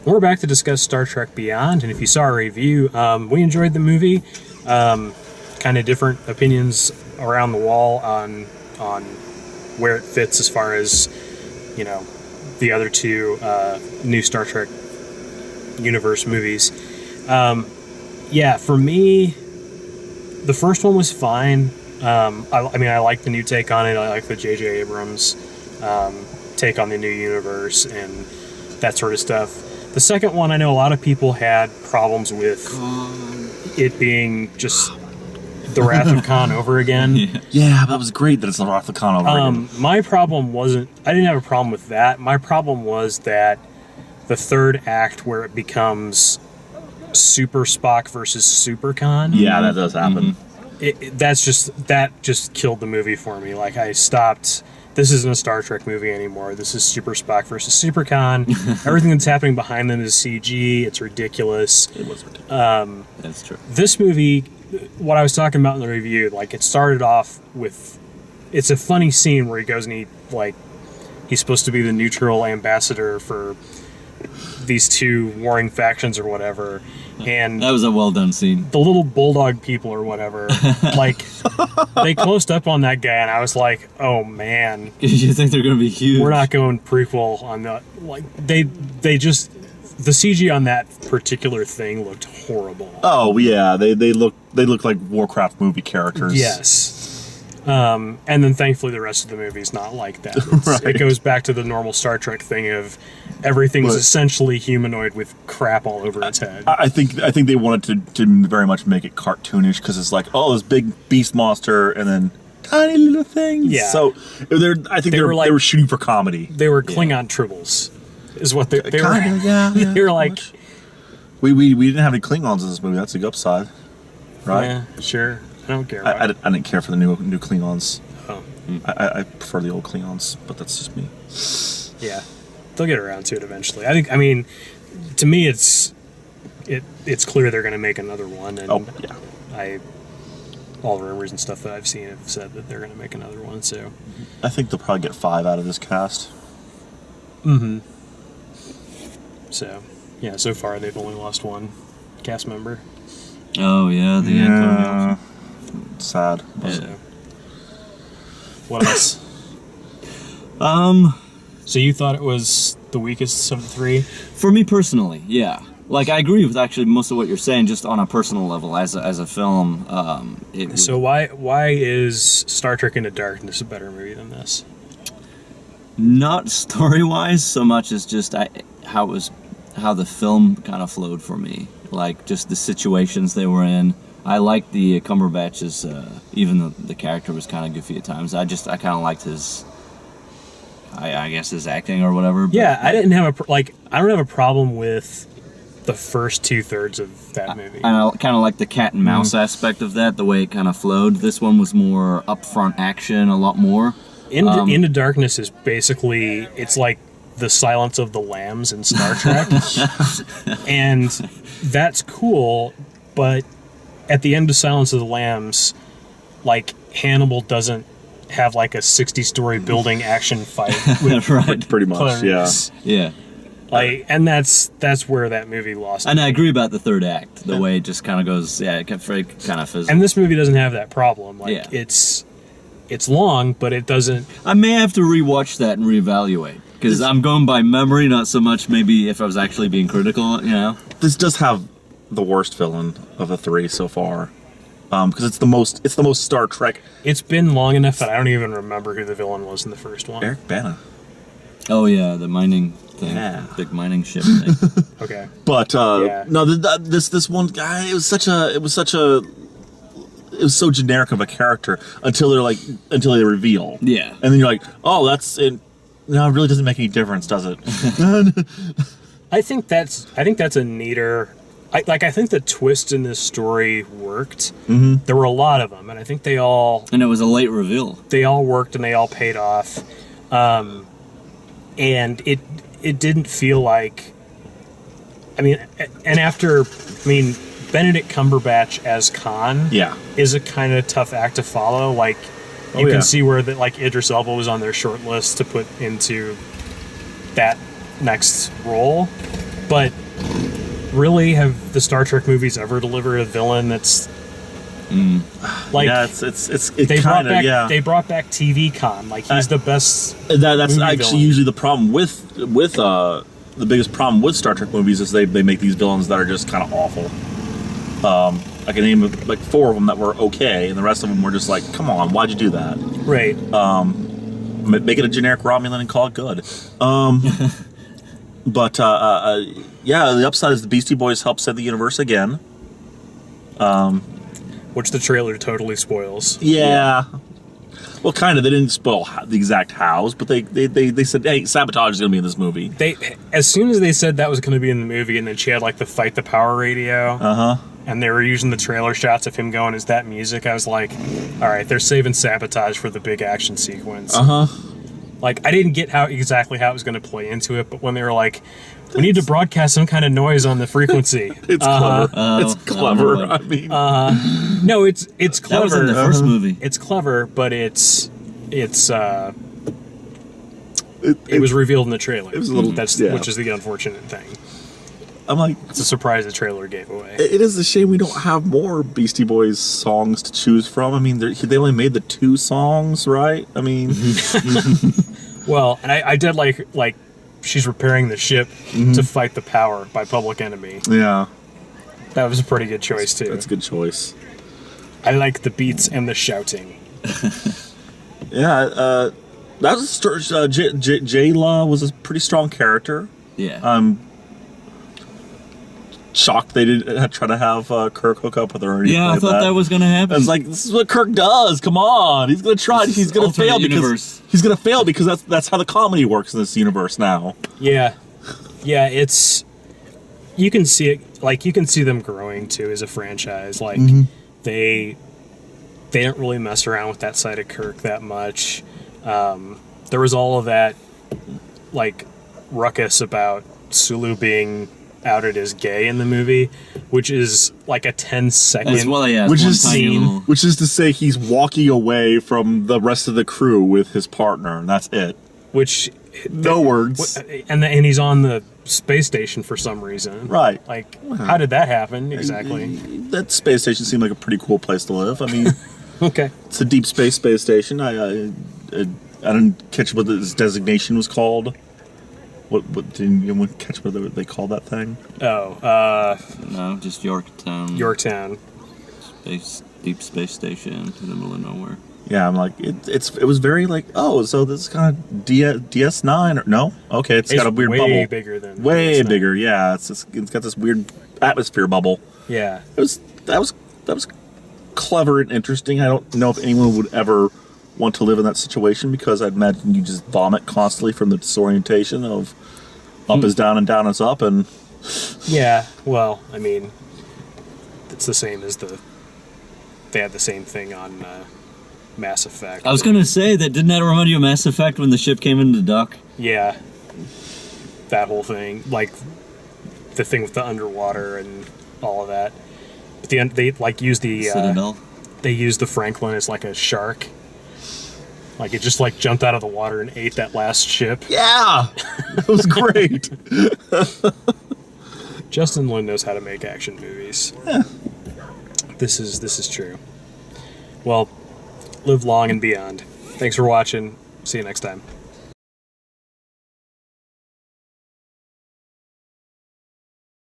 We're back to discuss Star Trek Beyond, and if you saw our review, we enjoyed the movie. Kind of different opinions around the wall on where it fits as far as, you know, the other two new Star Trek universe movies. Yeah, for me, the first one was fine. I mean, I like the new take on it. I like the J.J. Abrams take on the new universe and that sort of stuff. The second one, I know a lot of people had problems with it being just the Wrath of Khan over again. Yeah, that was great that it's the Wrath of Khan over again. My problem wasn't... I didn't have a problem with that. My problem was that the third act where it becomes Super Spock versus Super Khan. Yeah, that does happen. That just killed the movie for me. Like, I stopped... This isn't a Star Trek movie anymore. This is Super Spock versus Super Khan. Everything that's happening behind them is CG. It's ridiculous. It was ridiculous. That's true. This movie, what I was talking about in the review, like, it started off with... It's a funny scene where he goes and he's supposed to be the neutral ambassador for these two warring factions or whatever. And that was a well done scene. The little bulldog people or whatever, like, they closed up on that guy, and I was like, oh man. You think they're going to be huge? We're not going prequel on that. Like, they just... The CG on that particular thing looked horrible. Oh yeah, they look like Warcraft movie characters. Yes. And then thankfully the rest of the movie's not like that. Right. It goes back to the normal Star Trek thing of everything's essentially humanoid with crap all over its head. I think they wanted to very much make it cartoonish because it's like, oh, this big beast monster and then tiny little things. Yeah. So I think they were shooting for comedy. They were Klingon tribbles, is what they were. Yeah. They were like, we didn't have any Klingons in this movie. That's a good upside, right? Yeah, sure. I don't care. I didn't care for the new Klingons. Oh. I prefer the old Klingons, but that's just me. Yeah, they'll get around to it eventually. I mean, to me, it's clear they're going to make another one. And oh yeah. All the rumors and stuff that I've seen have said that they're going to make another one. So I think they'll probably get 5 out of this cast. Mm-hmm. So yeah, so far they've only lost one cast member. Oh yeah, the Antonio. Sad. Yeah. So, what else? So you thought it was the weakest of the three? For me personally, yeah. Like, I agree with actually most of what you're saying, just on a personal level as a film. So why is Star Trek Into Darkness a better movie than this? Not story-wise so much as just how the film kind of flowed for me. Like, just the situations they were in. I liked the Cumberbatch's, even though the character was kind of goofy at times. I kind of liked his, I guess, his acting or whatever. But, yeah, I don't have a problem with the first 2/3 of that movie. I kind of like the cat and mouse aspect of that, the way it kind of flowed. This one was more upfront action, a lot more. Into Darkness is basically, it's like the Silence of the Lambs in Star Trek. And that's cool, but at the end of Silence of the Lambs, like, Hannibal doesn't have like a 60-story building action fight with right. Pretty much, clerks. Yeah. Like, and that's where that movie lost. And I agree about the third act, the way it just kind of goes, it kind of fizzles. And this movie doesn't have that problem. Like, it's long, but it doesn't. I may have to rewatch that and reevaluate, because I'm going by memory, not so much maybe if I was actually being critical, you know? This does have the worst villain of the 3 so far, because it's the most Star Trek. It's been long enough that I don't even remember who the villain was in the first one. Eric Bana. Oh yeah, the mining thing, big mining ship thing. Okay, but no, this one guy, it was so generic of a character until they reveal. Yeah, and then you're like, oh, that's it. No, it really doesn't make any difference, does it? I think that's a neater. I think the twist in this story worked. Mm-hmm. There were a lot of them, and I think they all... And it was a late reveal. They all worked, and they all paid off. And it didn't feel like... Benedict Cumberbatch as Khan is a kind of tough act to follow. Like, you can see where Idris Elba was on their short list to put into that next role. But really, have the Star Trek movies ever delivered a villain that's like? Yeah, it They brought kind of back yeah. they brought back TV Con. Like he's the best. That's movie actually villain. usually the problem with the biggest problem with Star Trek movies is they make these villains that are just kind of awful. I can name like 4 of them that were okay, and the rest of them were just like, come on, why'd you do that? Right. Make it a generic Romulan and call it good. But yeah, the upside is the Beastie Boys help save the universe again. Which the trailer totally spoils. Yeah. Well, kind of. They didn't spoil the exact hows, but they said, hey, sabotage is going to be in this movie. They, as soon as they said that was going to be in the movie, and then she had like the fight the power radio, and they were using the trailer shots of him going, "Is that music?" I was like, "All right, they're saving sabotage for the big action sequence." Like I didn't get exactly how it was going to play into it, but when they were like, "We need to broadcast some kind of noise on the frequency," It's clever. It's clever. no, I mean, no, it's clever. That was in the first movie. It's clever, but it was revealed in the trailer. It was a little- yeah. which is the unfortunate thing. I'm like, It's a surprise the trailer gave away. it is a shame we don't have more Beastie Boys songs to choose from. I mean, they only made the 2 songs, right? I mean, Well, and I did like she's repairing the ship to fight the power by Public Enemy. yeah, That was a pretty good choice too. that's a good choice. I like the beats and the shouting. Yeah, that was Jayla was a pretty strong character. Yeah. Shocked they didn't try to have Kirk hook up with her. Or anything Yeah, I like thought that was gonna happen. I was like, this is what Kirk does. Come on, he's gonna try. This He's is gonna alternate fail universe. because he's gonna fail because that's how the comedy works in this universe now. Yeah, it's you can see it. Like you can see them growing too as a franchise. Like they don't really mess around with that side of Kirk that much. There was all of that like ruckus about Sulu being outed as gay in the movie, which is like a 10-second. As well, yeah. Which one is tiny little- which is to say, he's walking away from the rest of the crew with his partner, and that's it. Which No words. and he's on the space station for some reason. Right. Like, how did that happen exactly? That space station seemed like a pretty cool place to live. I mean, Okay. it's a deep space station. I didn't catch what its designation was called. What did anyone catch what they called that thing? Oh, No, just Yorktown. Yorktown. Deep space station in the middle of nowhere. Yeah, I'm like it was very like, oh, so this is kind of DS9 or no? Okay, it's got a weird way bubble. bigger than Way DS9. bigger, yeah. It's got this weird atmosphere bubble. Yeah. That was clever and interesting. I don't know if anyone would ever want to live in that situation because I'd imagine you just vomit constantly from the disorientation of up is down and down is up, and Yeah. Well, I mean, it's the same as they had the same thing on Mass Effect. I was gonna say that. Didn't that remind you of Mass Effect when the ship came into dock? Yeah. That whole thing, like the thing with the underwater and all of that. But they like use the Citadel. they used the Franklin as like a shark. Like it just like jumped out of the water and ate that last ship. yeah, it was great. Justin Lin knows how to make action movies. Yeah. This is true. Well, live long and beyond. Thanks for watching. See you next time.